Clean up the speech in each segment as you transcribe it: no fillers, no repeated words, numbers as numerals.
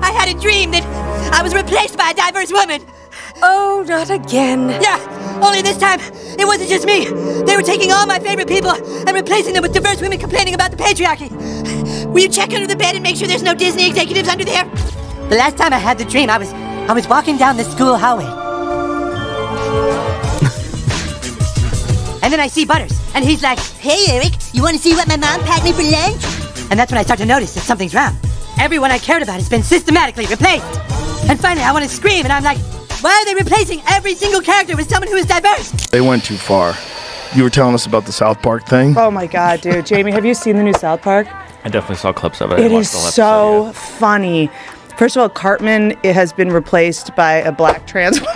I had a dream that I was replaced by a diverse woman. Oh, not again. Yeah, only this time, it wasn't just me. They were taking all my favorite people and replacing them with diverse women complaining about the patriarchy. Will you check under the bed and make sure there's no Disney executives under there? The last time I had the dream, I was walking down the school hallway. And then I see Butters, and he's like, "Hey, Eric, you want to see what my mom packed me for lunch?" And that's when I start to notice that something's wrong. Everyone I cared about has been systematically replaced. And finally, I want to scream, and I'm like, why are they replacing every single character with someone who is diverse? They went too far. You were telling us about the South Park thing? Oh my God, dude. Jamie, have you seen the new South Park? I definitely saw clips of it. It is so funny. First of all, Cartman has been replaced by a black trans woman.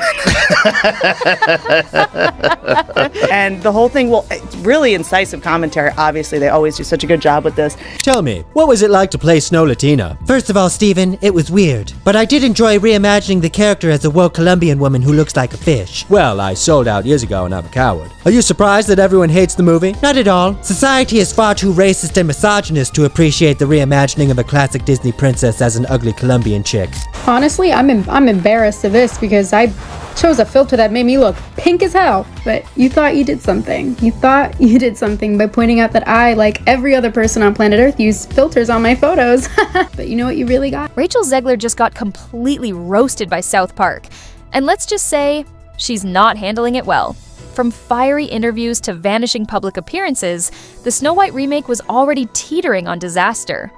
And the whole thing, well, it's really incisive commentary. Obviously, they always do such a good job with this. Tell me, what was it like to play Snow Latina? First of all, Steven, it was weird. But I did enjoy reimagining the character as a woke Colombian woman who looks like a fish. Well, I sold out years ago and I'm a coward. Are you surprised that everyone hates the movie? Not at all. Society is far too racist and misogynist to appreciate the reimagining of a classic Disney princess as an ugly Colombian chick. Honestly, I'm embarrassed of this because I chose a filter that made me look pink as hell. But you thought you did something. You thought you did something by pointing out that I, like every other person on planet Earth, use filters on my photos. But you know what you really got? Rachel Zegler just got completely roasted by South Park. And let's just say, she's not handling it well. From fiery interviews to vanishing public appearances, the Snow White remake was already teetering on disaster.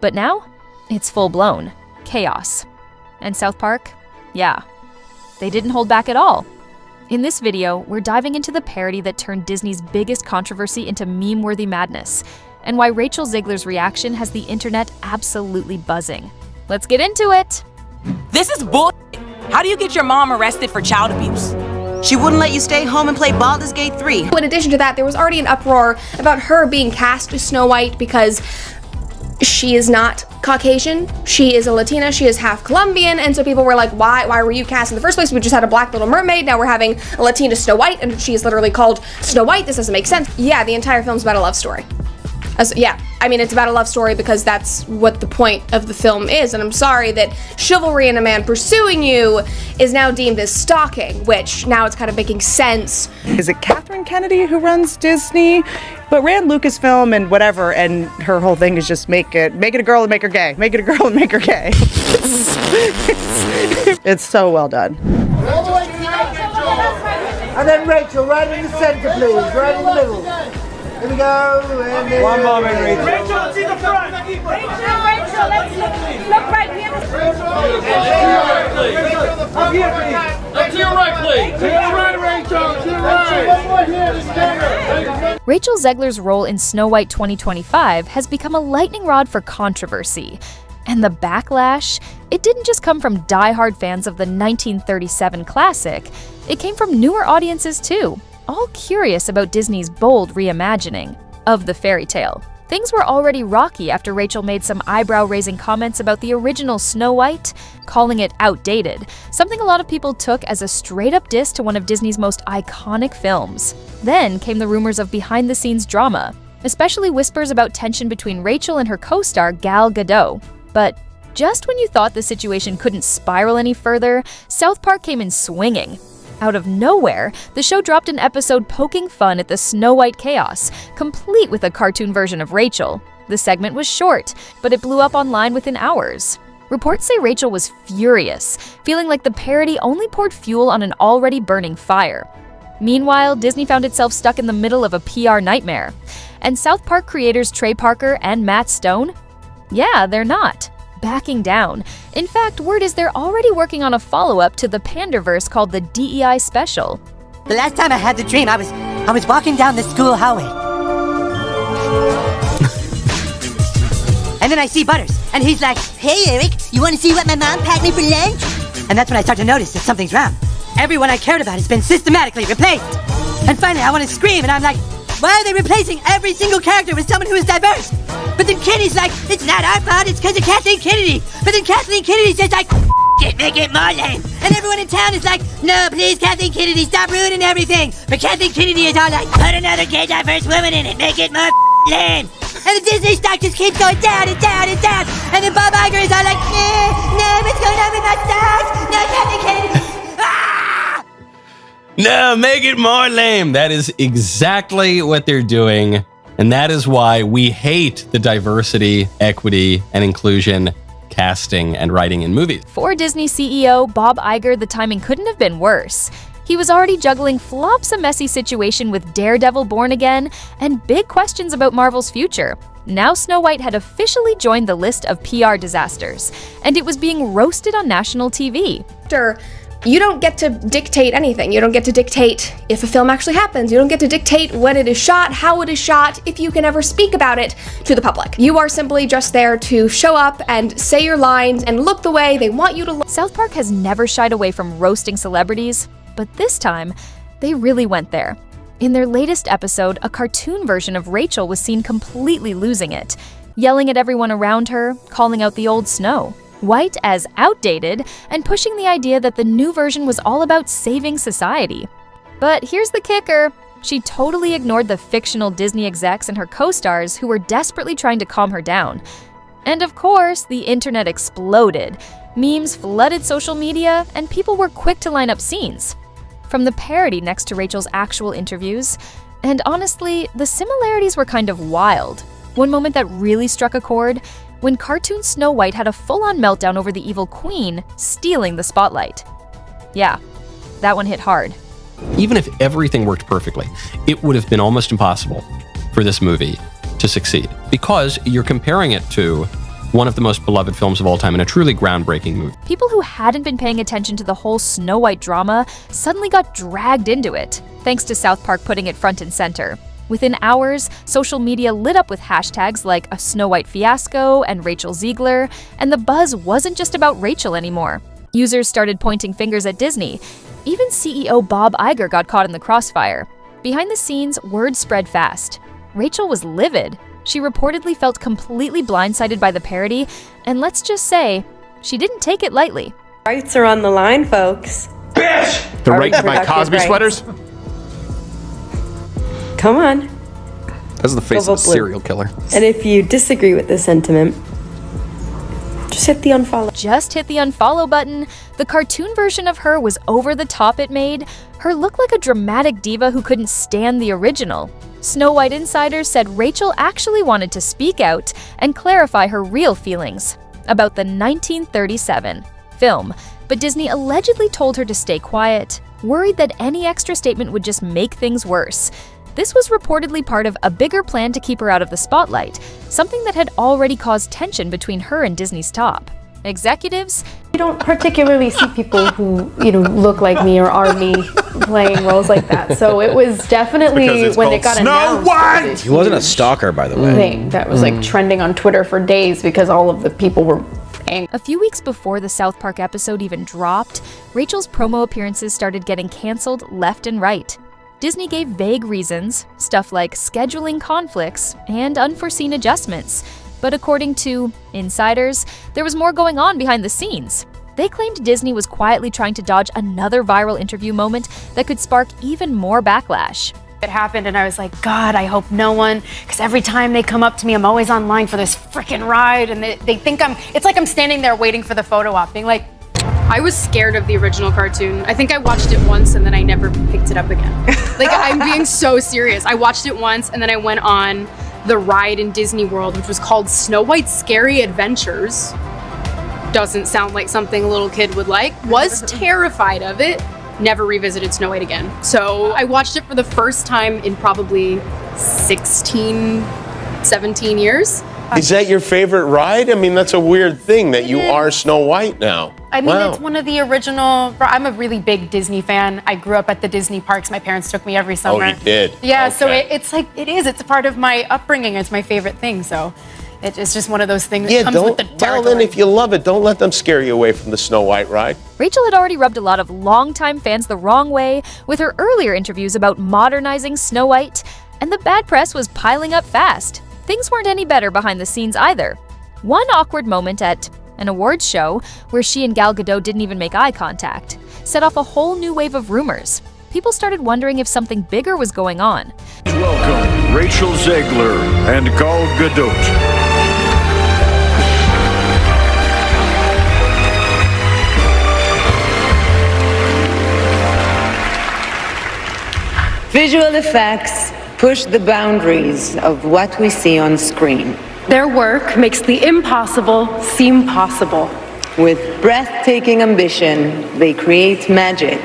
But now, it's full-blown chaos. And South Park? Yeah. They didn't hold back at all. In this video, we're diving into the parody that turned Disney's biggest controversy into meme-worthy madness, and why Rachel Zegler's reaction has the internet absolutely buzzing. Let's get into it! This is bull. How do you get your mom arrested for child abuse? She wouldn't let you stay home and play Baldur's Gate 3. In addition to that, there was already an uproar about her being cast as Snow White because she is not Caucasian, she is a Latina, she is half Colombian, and so people were like, why were you cast in the first place? We just had a black Little Mermaid, now we're having a Latina Snow White, and she is literally called Snow White. This doesn't make sense. Yeah, the entire film's about a love story. Yeah, I mean, it's about a love story because that's what the point of the film is, and I'm sorry that chivalry and a man pursuing you is now deemed as stalking, which now it's kind of making sense. Is it Catherine Kennedy who runs Disney? But ran Lucasfilm and whatever, and her whole thing is just make it a girl and make her gay. Make it a girl and make her gay. It's so well done. And then Rachel, right in the center, please. Right in the middle. Here we go. And one moment, Rachel. Rachel, let's see the front. Rachel, let's look right here. Up here, please. To your right, please. To your right, Rachel. To your right. One more here. This camera. Rachel Zegler's role in Snow White 2025 has become a lightning rod for controversy. And the backlash? It didn't just come from die-hard fans of the 1937 classic, it came from newer audiences too, all curious about Disney's bold reimagining of the fairy tale. Things were already rocky after Rachel made some eyebrow-raising comments about the original Snow White, calling it outdated, something a lot of people took as a straight-up diss to one of Disney's most iconic films. Then came the rumors of behind-the-scenes drama, especially whispers about tension between Rachel and her co-star Gal Gadot. But just when you thought the situation couldn't spiral any further, South Park came in swinging. Out of nowhere, the show dropped an episode poking fun at the Snow White chaos, complete with a cartoon version of Rachel. The segment was short, but it blew up online within hours. Reports say Rachel was furious, feeling like the parody only poured fuel on an already burning fire. Meanwhile, Disney found itself stuck in the middle of a PR nightmare. And South Park creators Trey Parker and Matt Stone? Yeah, they're not backing down. In fact, word is they're already working on a follow-up to the Panderverse called the DEI Special. The last time I had the dream, I was walking down the school hallway. And then I see Butters, and he's like, "Hey, Eric, you want to see what my mom packed me for lunch?" And that's when I start to notice that something's wrong. Everyone I cared about has been systematically replaced. And finally, I want to scream, and I'm like, why are they replacing every single character with someone who is diverse? But then Kenny's like, it's not our fault, it's because of Kathleen Kennedy. But then Kathleen Kennedy's just like, make it more lame. And everyone in town is like, no, please, Kathleen Kennedy, stop ruining everything. But Kathleen Kennedy is all like, put another gay diverse woman in it, make it more lame. And the Disney stock just keeps going down and down and down. And then Bob Iger is all like, no, No mustache! No dedicated! Ah! No, make it more lame. That is exactly what they're doing. And that is why we hate the diversity, equity, and inclusion casting and writing in movies. For Disney CEO Bob Iger, the timing couldn't have been worse. He was already juggling flops a messy situation with Daredevil Born Again and big questions about Marvel's future. Now Snow White had officially joined the list of PR disasters, and it was being roasted on national TV. You don't get to dictate anything. You don't get to dictate if a film actually happens. You don't get to dictate when it is shot, how it is shot, if you can ever speak about it to the public. You are simply just there to show up and say your lines and look the way they want you to look. South Park has never shied away from roasting celebrities, but this time, they really went there. In their latest episode, a cartoon version of Rachel was seen completely losing it, yelling at everyone around her, calling out the old Snow White as outdated, and pushing the idea that the new version was all about saving society. But here's the kicker. She totally ignored the fictional Disney execs and her co-stars who were desperately trying to calm her down. And of course, the internet exploded. Memes flooded social media, and people were quick to line up scenes. From the parody next to Rachel's actual interviews, and honestly, the similarities were kind of wild. One moment that really struck a chord, when cartoon Snow White had a full-on meltdown over the evil queen stealing the spotlight. Yeah, that one hit hard. Even if everything worked perfectly, it would have been almost impossible for this movie to succeed because you're comparing it to one of the most beloved films of all time and a truly groundbreaking movie. People who hadn't been paying attention to the whole Snow White drama suddenly got dragged into it, thanks to South Park putting it front and center. Within hours, social media lit up with hashtags like a Snow White fiasco and Rachel Zegler, and the buzz wasn't just about Rachel anymore. Users started pointing fingers at Disney. Even CEO Bob Iger got caught in the crossfire. Behind the scenes, word spread fast. Rachel was livid. She reportedly felt completely blindsided by the parody, and let's just say, she didn't take it lightly. Rights are on the line, folks. Bitch! The right to buy Cosby sweaters? Come on. That's the face of a serial killer. And if you disagree with this sentiment, just hit the unfollow. Just hit the unfollow button. The cartoon version of her was over the top it made. Her looked like a dramatic diva who couldn't stand the original. Snow White insiders said Rachel actually wanted to speak out and clarify her real feelings about the 1937 film, but Disney allegedly told her to stay quiet, worried that any extra statement would just make things worse. This was reportedly part of a bigger plan to keep her out of the spotlight, something that had already caused tension between her and Disney's top executives. You don't particularly see people who, look like me or are me playing roles like that. So it was definitely when it got announced. He wasn't a stalker, by the way. Thing that was like trending on Twitter for days because all of the people were angry. A few weeks before the South Park episode even dropped, Rachel's promo appearances started getting canceled left and right. Disney gave vague reasons, stuff like scheduling conflicts and unforeseen adjustments. But according to insiders, there was more going on behind the scenes. They claimed Disney was quietly trying to dodge another viral interview moment that could spark even more backlash. It happened and I was like, God, I hope no one, because every time they come up to me, I'm always online for this freaking ride, and they think it's like I'm standing there waiting for the photo op, being like, I was scared of the original cartoon. I think I watched it once and then I never picked it up again. Like, I'm being so serious. I watched it once and then I went on the ride in Disney World, which was called Snow White's Scary Adventures. Doesn't sound like something a little kid would like. Was terrified of it. Never revisited Snow White again. So I watched it for the first time in probably 16, 17 years. Is that your favorite ride? I mean, that's a weird thing that you are Snow White now. I mean, Wow. it's one of the original. I'm a really big Disney fan. I grew up at the Disney parks. My parents took me every summer. Oh, you did? Yeah, so Okay. it's like, it's a part of my upbringing. It's my favorite thing. So it's just one of those things Yeah, that comes with the well, territory. then if you love it, don't let them scare you away from the Snow White ride. Rachel had already rubbed a lot of longtime fans the wrong way with her earlier interviews about modernizing Snow White, and the bad press was piling up fast. Things weren't any better behind the scenes either. One awkward moment at an awards show, where she and Gal Gadot didn't even make eye contact, set off a whole new wave of rumors. People started wondering if something bigger was going on. Welcome, Rachel Zegler and Gal Gadot. Visual effects push the boundaries of what we see on screen. Their work makes the impossible seem possible. With breathtaking ambition, they create magic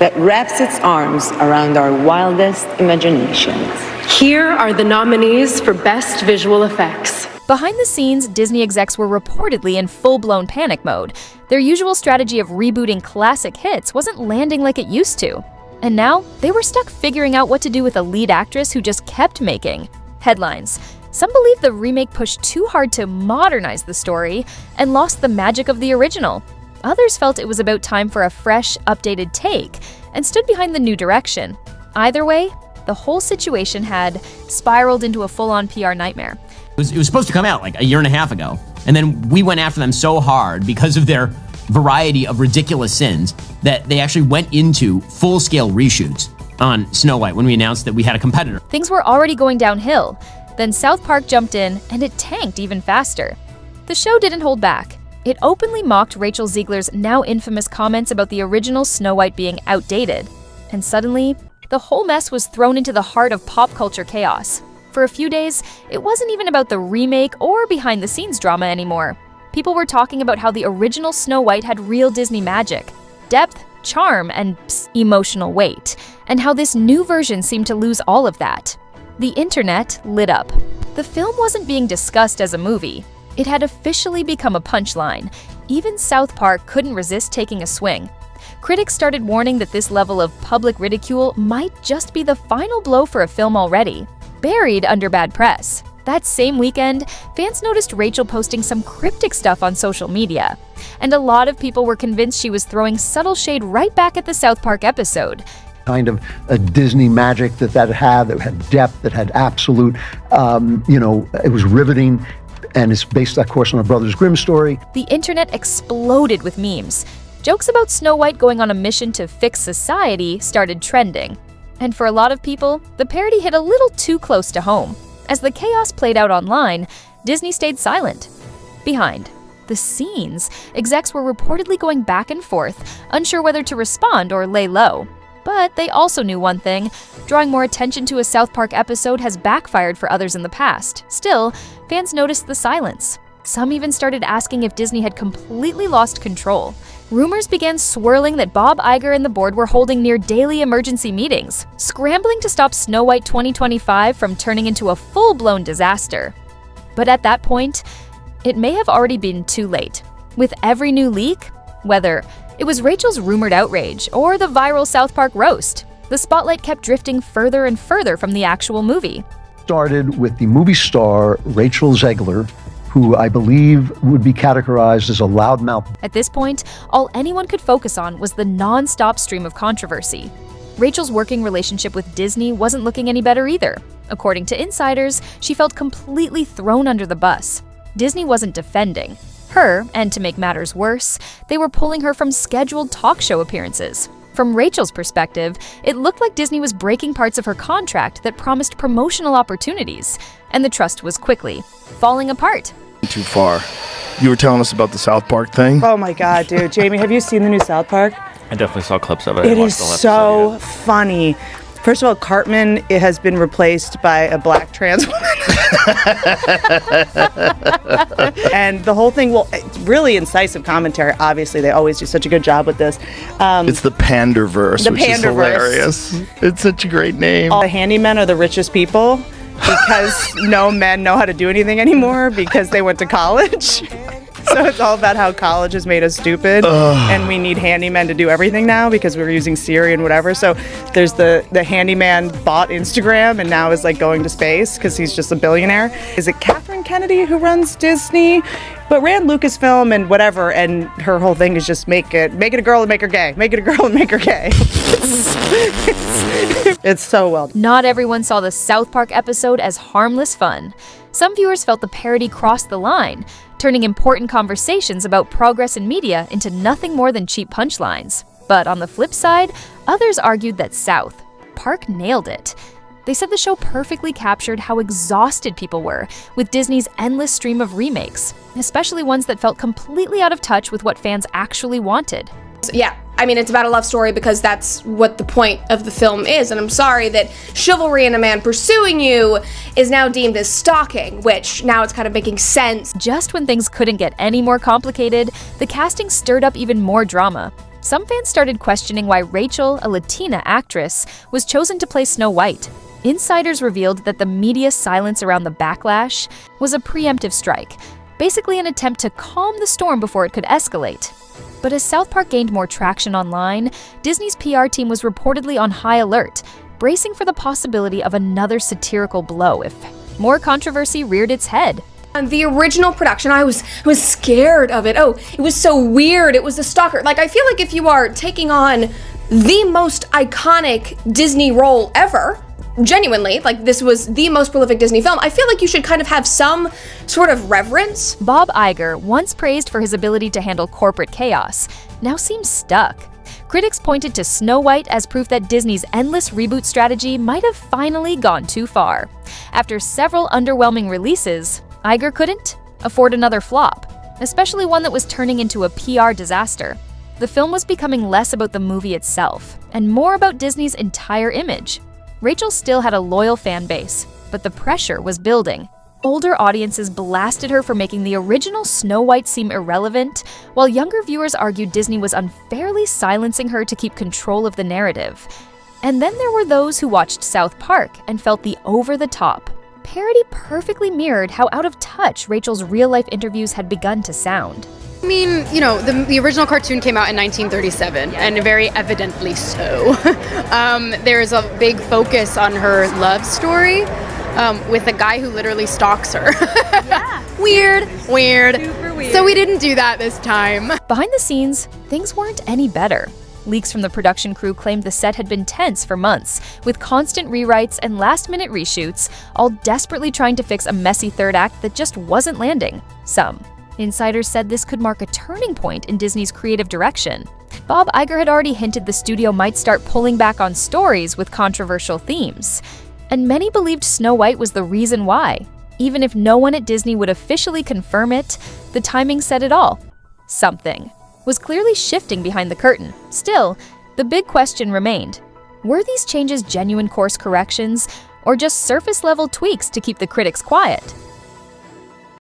that wraps its arms around our wildest imaginations. Here are the nominees for Best Visual Effects. Behind the scenes, Disney execs were reportedly in full-blown panic mode. Their usual strategy of rebooting classic hits wasn't landing like it used to. And now, they were stuck figuring out what to do with a lead actress who just kept making headlines. Some believe the remake pushed too hard to modernize the story and lost the magic of the original. Others felt it was about time for a fresh, updated take and stood behind the new direction. Either way, the whole situation had spiraled into a full-on PR nightmare. It was supposed to come out like a year and a half ago, and then we went after them so hard because of their variety of ridiculous sins that they actually went into full-scale reshoots on Snow White when we announced that we had a competitor. Things were already going downhill. Then South Park jumped in, and it tanked even faster. The show didn't hold back. It openly mocked Rachel Zegler's now infamous comments about the original Snow White being outdated. And suddenly, the whole mess was thrown into the heart of pop culture chaos. For a few days, it wasn't even about the remake or behind-the-scenes drama anymore. People were talking about how the original Snow White had real Disney magic, depth, charm, and emotional weight, and how this new version seemed to lose all of that. The internet lit up. The film wasn't being discussed as a movie. It had officially become a punchline. Even South Park couldn't resist taking a swing. Critics started warning that this level of public ridicule might just be the final blow for a film already, buried under bad press. That same weekend, fans noticed Rachel posting some cryptic stuff on social media, and a lot of people were convinced she was throwing subtle shade right back at the South Park episode. Kind of a Disney magic that had depth, that had absolute, it was riveting, and it's based, of course, on a Brothers Grimm story. The internet exploded with memes. Jokes about Snow White going on a mission to fix society started trending. And for a lot of people, the parody hit a little too close to home. As the chaos played out online, Disney stayed silent. Behind the scenes, execs were reportedly going back and forth, unsure whether to respond or lay low. But they also knew one thing: drawing more attention to a South Park episode has backfired for others in the past. Still, fans noticed the silence. Some even started asking if Disney had completely lost control. Rumors began swirling that Bob Iger and the board were holding near-daily emergency meetings, scrambling to stop Snow White 2025 from turning into a full-blown disaster. But at that point, it may have already been too late. With every new leak, whether it was Rachel's rumored outrage or the viral South Park roast, the spotlight kept drifting further and further from the actual movie. Started with the movie star Rachel Zegler, who I believe would be categorized as a loudmouth. At this point, all anyone could focus on was the non-stop stream of controversy. Rachel's working relationship with Disney wasn't looking any better either. According to insiders, she felt completely thrown under the bus. Disney wasn't defending her, and to make matters worse, they were pulling her from scheduled talk show appearances. From Rachel's perspective, it looked like Disney was breaking parts of her contract that promised promotional opportunities, and the trust was quickly falling apart. Too far. You were telling us about the South Park thing? Oh my God, dude. Jamie, have you seen the new South Park? I definitely saw clips of it. It is so funny. First of all, Cartman has been replaced by a black trans woman. And the whole thing, really incisive commentary. Obviously, they always do such a good job with this. It's the Panderverse, which is hilarious. It's such a great name. All the handymen are the richest people because no men know how to do anything anymore because they went to college. So it's all about how college has made us stupid, and we need handymen to do everything now because we're using Siri and whatever. So there's the handyman bought Instagram and now is like going to space because he's just a billionaire. Is it Catherine Kennedy who runs Disney, but ran Lucasfilm and whatever? And her whole thing is just make it a girl and make her gay. Make it a girl and make her gay. It's so well done. Not everyone saw the South Park episode as harmless fun. Some viewers felt the parody crossed the line, turning important conversations about progress in media into nothing more than cheap punchlines. But on the flip side, others argued that South Park nailed it. They said the show perfectly captured how exhausted people were with Disney's endless stream of remakes, especially ones that felt completely out of touch with what fans actually wanted. Yeah, I mean, it's about a love story because that's what the point of the film is, and I'm sorry that chivalry and a man pursuing you is now deemed as stalking, which now it's kind of making sense. Just when things couldn't get any more complicated, the casting stirred up even more drama. Some fans started questioning why Rachel, a Latina actress, was chosen to play Snow White. Insiders revealed that the media silence around the backlash was a preemptive strike, basically an attempt to calm the storm before it could escalate. But as South Park gained more traction online, Disney's PR team was reportedly on high alert, bracing for the possibility of another satirical blow if more controversy reared its head. The original production, I was scared of it. Oh, it was so weird. It was the stalker. Like, I feel like if you are taking on the most iconic Disney role ever, genuinely, like this was the most prolific Disney film, I feel like you should kind of have some sort of reverence. Bob Iger, once praised for his ability to handle corporate chaos, now seems stuck. Critics pointed to Snow White as proof that Disney's endless reboot strategy might have finally gone too far. After several underwhelming releases, Iger couldn't afford another flop, especially one that was turning into a PR disaster. The film was becoming less about the movie itself, and more about Disney's entire image. Rachel still had a loyal fan base, but the pressure was building. Older audiences blasted her for making the original Snow White seem irrelevant, while younger viewers argued Disney was unfairly silencing her to keep control of the narrative. And then there were those who watched South Park and felt the over-the-top. Parody perfectly mirrored how out of touch Rachel's real-life interviews had begun to sound. I mean, you know, the original cartoon came out in 1937, and very evidently so. There's a big focus on her love story with a guy who literally stalks her. Yeah. Weird. Super weird. So we didn't do that this time. Behind the scenes, things weren't any better. Leaks from the production crew claimed the set had been tense for months, with constant rewrites and last-minute reshoots, all desperately trying to fix a messy third act that just wasn't landing. Some insiders said this could mark a turning point in Disney's creative direction. Bob Iger had already hinted the studio might start pulling back on stories with controversial themes. And many believed Snow White was the reason why. Even if no one at Disney would officially confirm it, the timing said it all. Something was clearly shifting behind the curtain. Still, the big question remained. Were these changes genuine course corrections, or just surface-level tweaks to keep the critics quiet?